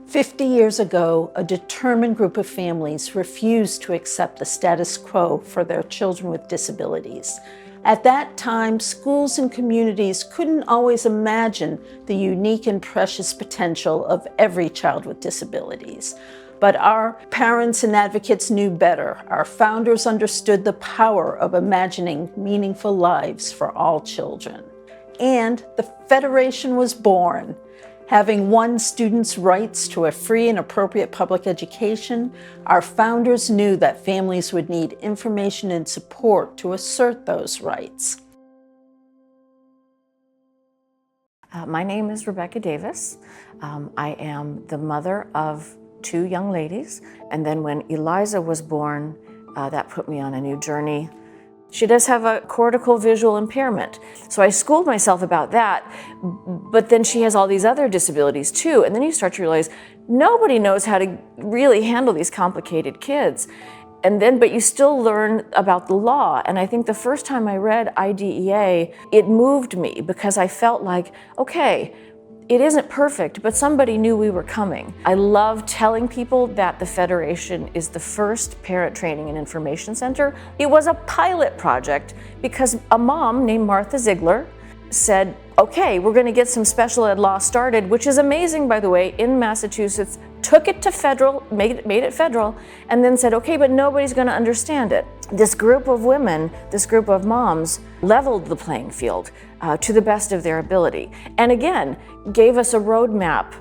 50 years ago, a determined group of families refused to accept the status quo for their children with disabilities. At that time, schools and communities couldn't always imagine the unique and precious potential of every child with disabilities. But our parents and advocates knew better. Our founders understood the power of imagining meaningful lives for all children. And the Federation was born. Having won students' rights to a free and appropriate public education, our founders knew that families would need information and support to assert those rights. My name is Rebecca Davis. I am the mother of 2 young ladies, and then when Eliza was born, that put me on a new journey. She does have a cortical visual impairment, so I schooled myself about that, but then she has all these other disabilities too, and then you start to realize nobody knows how to really handle these complicated kids. But you still learn about the law, and I think the first time I read IDEA, it moved me because I felt like, okay, it isn't perfect, but somebody knew we were coming. I love telling people that the Federation is the first parent training and information center. It was a pilot project because a mom named Martha Ziegler said, okay, we're gonna get some special ed law started, which is amazing, by the way, in Massachusetts, took it to federal, made it federal, and then said, okay, but nobody's gonna understand it. This group of women, this group of moms, leveled the playing field to the best of their ability. And again, gave us a roadmap.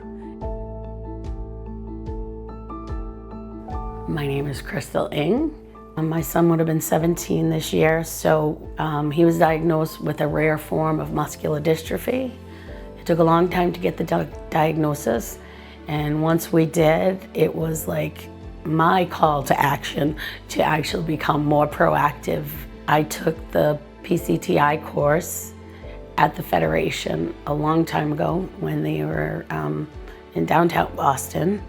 My name is Crystal Ng. My son would have been 17 this year, so he was diagnosed with a rare form of muscular dystrophy. It took a long time to get the diagnosis, and once we did, it was like my call to action to actually become more proactive. I took the PCTI course at the Federation a long time ago when they were in downtown Boston,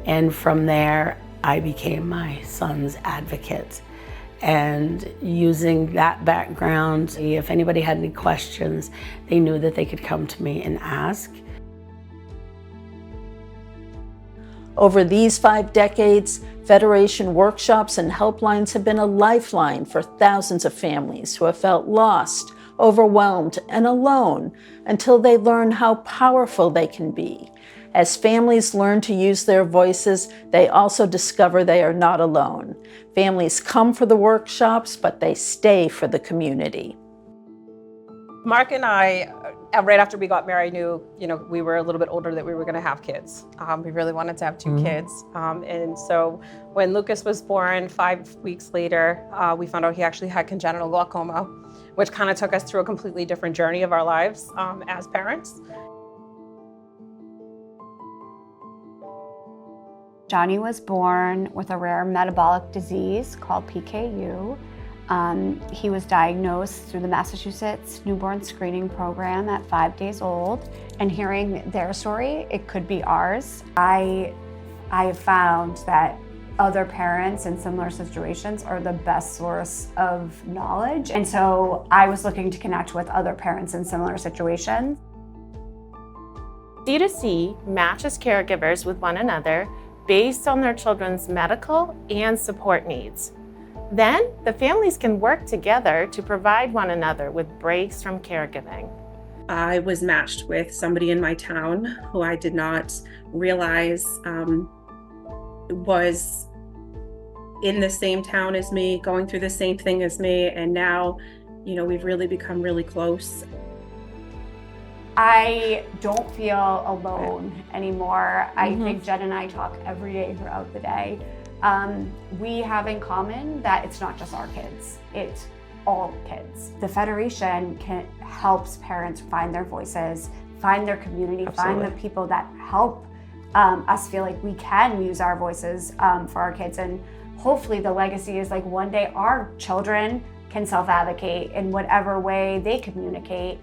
and from there I became my son's advocate. And using that background, if anybody had any questions, they knew that they could come to me and ask. Over these 5 decades, Federation workshops and helplines have been a lifeline for thousands of families who have felt lost, overwhelmed, and alone until they learn how powerful they can be. As families learn to use their voices, they also discover they are not alone. Families come for the workshops, but they stay for the community. Mark and I, right after we got married, knew, we were a little bit older that we were going to have kids. We really wanted to have 2 kids. And so when Lucas was born, 5 weeks later, we found out he actually had congenital glaucoma, which kind of took us through a completely different journey of our lives as parents. Johnny was born with a rare metabolic disease called PKU. He was diagnosed through the Massachusetts Newborn Screening Program at 5 days old. And hearing their story, it could be ours. I have found that other parents in similar situations are the best source of knowledge. And so I was looking to connect with other parents in similar situations. D2C matches caregivers with one another based on their children's medical and support needs. Then, the families can work together to provide one another with breaks from caregiving. I was matched with somebody in my town who I did not realize was in the same town as me, going through the same thing as me, and now, we've really become really close. I don't feel alone anymore. I think Jen and I talk every day throughout the day. We have in common that it's not just our kids, it's all kids. The Federation helps parents find their voices, find their community, find the people that help us feel like we can use our voices for our kids. And hopefully the legacy is like one day our children can self-advocate in whatever way they communicate.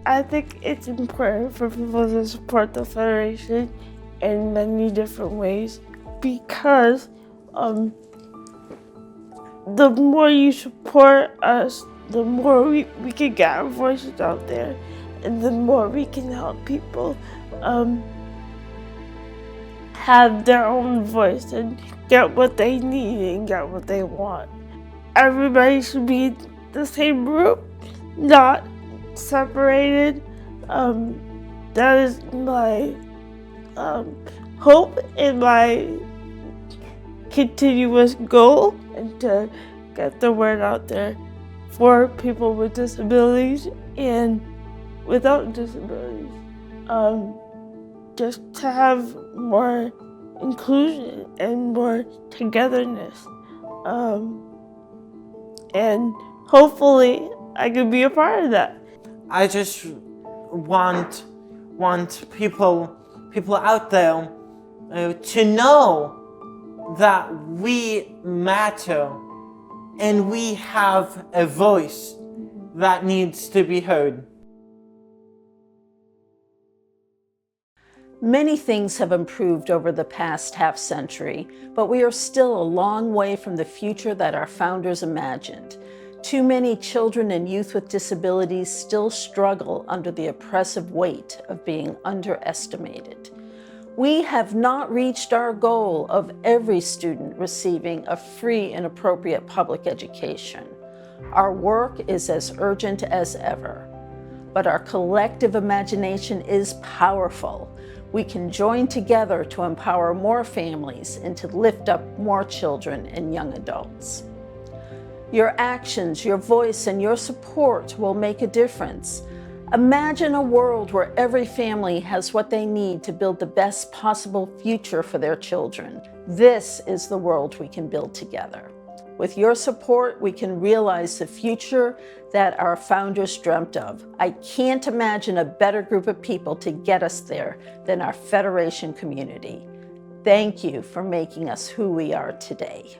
I think it's important for people to support the Federation in many different ways because the more you support us, the more we can get our voices out there. and the more we can help people have their own voice and get what they need and get what they want. Everybody should be in the same group, not separated. That is my hope and my continuous goal, and to get the word out there for people with disabilities and without disabilities. Just to have more inclusion and more togetherness. And hopefully I could be a part of that. I just want people out there to know that we matter and we have a voice that needs to be heard. Many things have improved over the past half-century, but we are still a long way from the future that our founders imagined. Too many children and youth with disabilities still struggle under the oppressive weight of being underestimated. We have not reached our goal of every student receiving a free and appropriate public education. Our work is as urgent as ever, but our collective imagination is powerful. We can join together to empower more families and to lift up more children and young adults. Your actions, your voice, and your support will make a difference. Imagine a world where every family has what they need to build the best possible future for their children. This is the world we can build together. With your support, we can realize the future that our founders dreamt of. I can't imagine a better group of people to get us there than our Federation community. Thank you for making us who we are today.